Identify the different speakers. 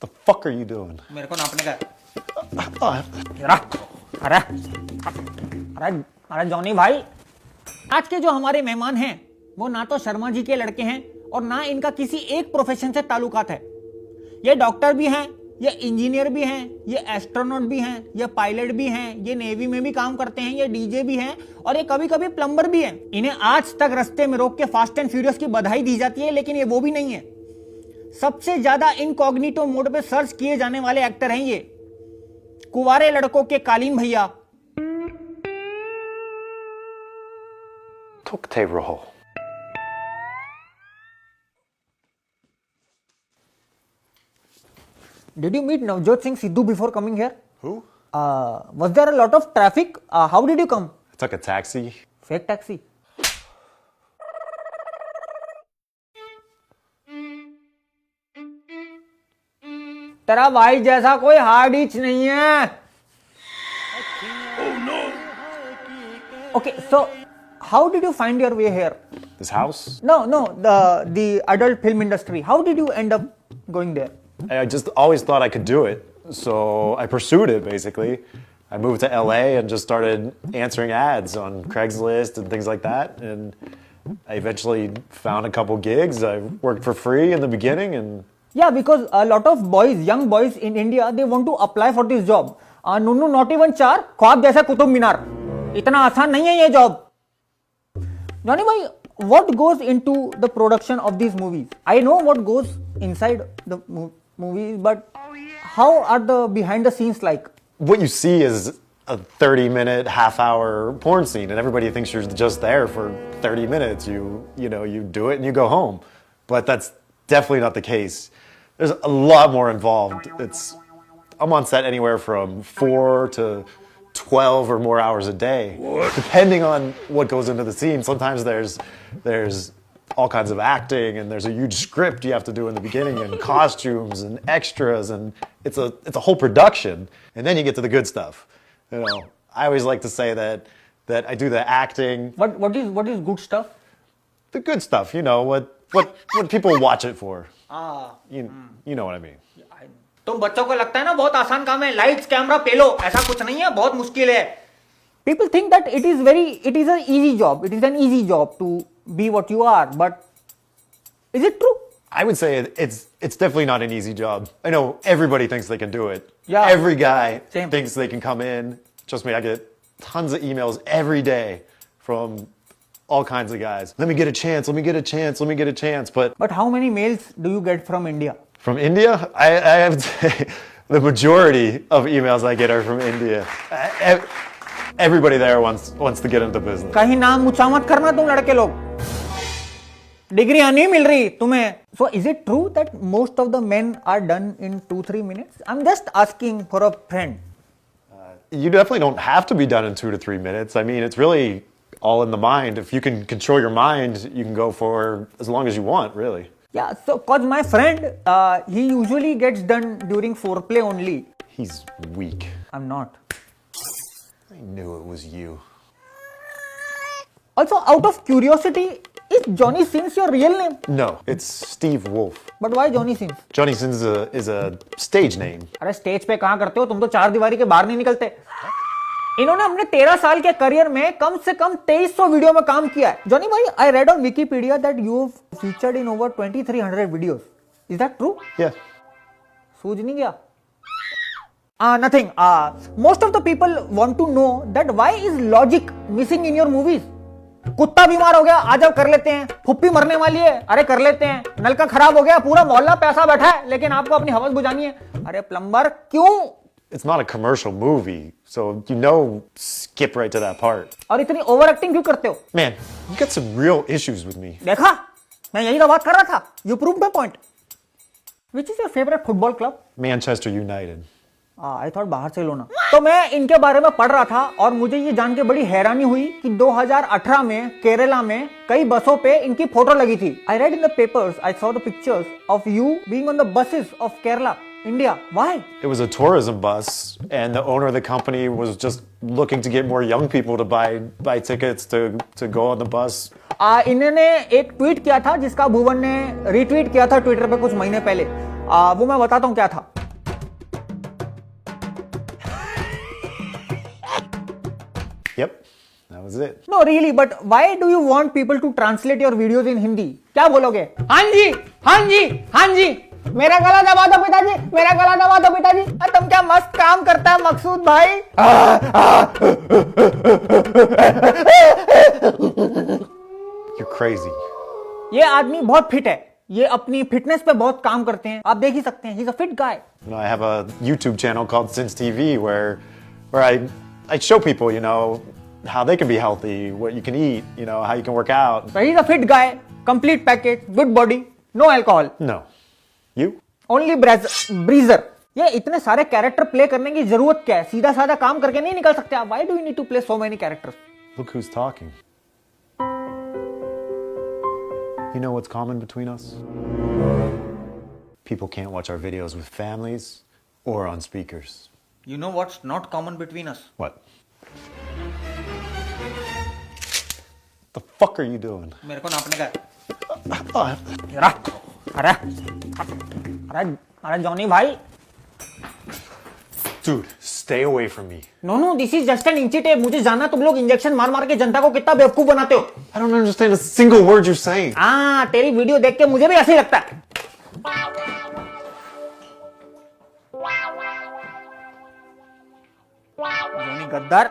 Speaker 1: The fuck are you doing?
Speaker 2: मेरे को नापने का है। अरे अरे अरे जॉनी भाई, आज के जो हमारे मेहमान हैं वो ना तो शर्मा जी के लड़के हैं और ना इनका किसी एक प्रोफेशन से ताल्लुकात है। ये डॉक्टर भी हैं, ये इंजीनियर भी हैं, ये एस्ट्रोनॉट भी हैं, ये पायलट भी हैं, ये नेवी में भी काम करते हैं, ये डीजे भी हैं और ये कभी कभी प्लम्बर भी हैं। इन्हें आज तक रास्ते में रोक के फास्ट एंड फ्यूरियस की बधाई दी जाती है, लेकिन ये वो भी नहीं है। सबसे ज्यादा इनकॉग्निटो मोड पे सर्च किए जाने वाले एक्टर हैं ये, कुंवारे लड़कों के कालीन भैया।
Speaker 1: Cocktail roll.
Speaker 2: Did you meet Navjot Singh Sidhu before coming here?
Speaker 1: Who?
Speaker 2: Was there a lot of traffic? How did you come?
Speaker 1: I took a taxi.
Speaker 2: Fake taxi. तेरा भाई जैसा कोई हार्ड ईच नहीं है। Okay, so how did you find your way here?
Speaker 1: This house?
Speaker 2: No, the adult film industry. How did you end up going there?
Speaker 1: I just always thought I could do it, so I pursued it basically. I moved to LA and just started answering ads on Craigslist and things like that, and I eventually found a couple gigs. I worked for free in the beginning, and
Speaker 2: Yeah, because a lot of boys, young boys in India, they want to apply for this job. Nunu, not even 4, ख्वाब जैसा कुतुब मीनार। इतना आसान नहीं है ये job. Johnny भाई, what goes into the production of these movies? I know what goes inside the movies, but how are the behind the scenes like?
Speaker 1: what you see is a 30-minute, half-hour porn scene, and everybody thinks you're just there for 30 minutes. You know, you do it and you go home, but that's definitely not the case. There's a lot more involved. I'm on set anywhere from 4 to 12 or more hours a day, depending on what goes into the scene. Sometimes there's all kinds of acting, and there's a huge script you have to do in the beginning, and costumes and extras, and it's a whole production. And then you get to the good stuff. You know, I always like to say that I do the acting.
Speaker 2: What is good stuff?
Speaker 1: The good stuff, you know, what people watch it for. You know what I mean.
Speaker 2: तुम बच्चों को लगता है ना बहुत आसान काम है, लाइट्स कैमरा पेलो, ऐसा कुछ नहीं है, बहुत मुश्किल है। People think that it is an easy job. It is an easy job to be what you are, but is it true?
Speaker 1: I would say it's definitely not an easy job. I know everybody thinks they can do it.
Speaker 2: Yeah.
Speaker 1: Every guy
Speaker 2: Same.
Speaker 1: thinks they can come in. Trust me, I get tons of emails every day from all kinds of guys. Let me get a chance. Let me get a chance. Let me get a chance. But
Speaker 2: how many mails do you get from India?
Speaker 1: from India, I have to say the majority of emails I get are from India. Everybody there wants to get into business.
Speaker 2: कहीं नाम ऊंचा मत करना तुम लड़के लोग, डिग्रियां नहीं मिल रही तुम्हें। So is it true that most of the men are done in 2-3 minutes? I'm just asking for a friend.
Speaker 1: You definitely don't have to be done in 2 to 3 minutes. I mean, it's really all in the mind. If you can control your mind, you can go for as long as you want, really.
Speaker 2: Yeah, so cause my friend, he usually gets done during foreplay only.
Speaker 1: He's weak.
Speaker 2: I'm not.
Speaker 1: I knew it was you.
Speaker 2: Also, out of curiosity, is Johnny Sins your real name?
Speaker 1: No, it's Steve Wolf.
Speaker 2: But why Johnny Sins?
Speaker 1: Johnny Sins is a stage name.
Speaker 2: अरे stage पे कहाँ करते हो तुम, तो 4 दीवारी के बाहर नहीं निकलते। इन्होंने अपने 13 साल के करियर में कम से कम 2300 वीडियो में काम किया है। जॉनी भाई, I read on Wikipedia that you featured in over 2300 videos. Is that true?
Speaker 1: Yeah.
Speaker 2: सूझ नहीं गया? Nothing. Most of the people want to know that why is logic missing in your movies? कुत्ता बीमार हो गया, आ जाओ कर लेते हैं। फुप्पी मरने वाली है, अरे कर लेते हैं। नलका खराब हो गया, पूरा मोहल्ला पैसा बैठा है, लेकिन आपको अपनी हवस बुझानी है। अरे प्लम्बर क्यों?
Speaker 1: It's not a commercial movie, so skip right to that part.
Speaker 2: और इतनी ओवर एक्टिंग क्यों करते हो?
Speaker 1: Man, you got some real issues with me.
Speaker 2: देखा, मैं यही तो बात कर रहा था। You proved my point. Which is your favorite football club?
Speaker 1: Manchester United.
Speaker 2: I thought बाहर से लो ना। तो मैं इनके बारे में पढ़ रहा था और मुझे ये जान के बड़ी हैरानी हुई कि 2018 में केरला में कई बसों पे इनकी फोटो लगी थी। I read in the papers, I saw the pictures of you being on the buses of Kerala, India. Why?
Speaker 1: It was a tourism bus, and the owner of the company was just looking to get more young people to buy tickets to go on the bus.
Speaker 2: इन्होंने एक tweet किया था जिसका भुवन ने retweet किया था Twitter पे कुछ महीने पहले। वो मैं बताता हूँ क्या था।
Speaker 1: is it?
Speaker 2: No, really, but why do you want people to translate your videos in Hindi? क्या बोलोगे? हाँ जी, हाँ जी, हाँ जी। मेरा गला दबा दो पिताजी, मेरा गला दबा दो पिताजी। तुम क्या मस्त काम करता है मकसूद भाई।
Speaker 1: You're crazy.
Speaker 2: ये आदमी बहुत फिट है, ये अपनी फिटनेस पे बहुत काम करते हैं, आप देख ही सकते हैं। He's a fit guy.
Speaker 1: You know, I have a YouTube channel called Since TV where I show people, you know, how they can be healthy, what you can eat, you know, how you can work out.
Speaker 2: So he's a fit guy, complete package, good body, no alcohol,
Speaker 1: No. You?
Speaker 2: only breezer. ये इतने सारे character play करने की जरूरत क्या है? सीधा साधा काम करके नहीं निकल सकते आप? Why do you need to play so many characters?
Speaker 1: Look who's talking. You know what's common between us? People can't watch our videos with families or on speakers.
Speaker 2: You know what's not common between us?
Speaker 1: What? The fuck are you doing?
Speaker 2: मेरे को नापने का
Speaker 1: Oh,
Speaker 2: है। अरे अरे अरे Johnny भाई,
Speaker 1: dude, stay away from me.
Speaker 2: No no, this is just an इंची टेप। मुझे जानना तुम लोग इंजेक्शन मार मार के जनता को कितना बेवकूफ बनाते हो।
Speaker 1: I don't understand a single word you're saying.
Speaker 2: हाँ, तेरी वीडियो देख के मुझे भी ऐसे ही लगता है। जॉनी गद्दार।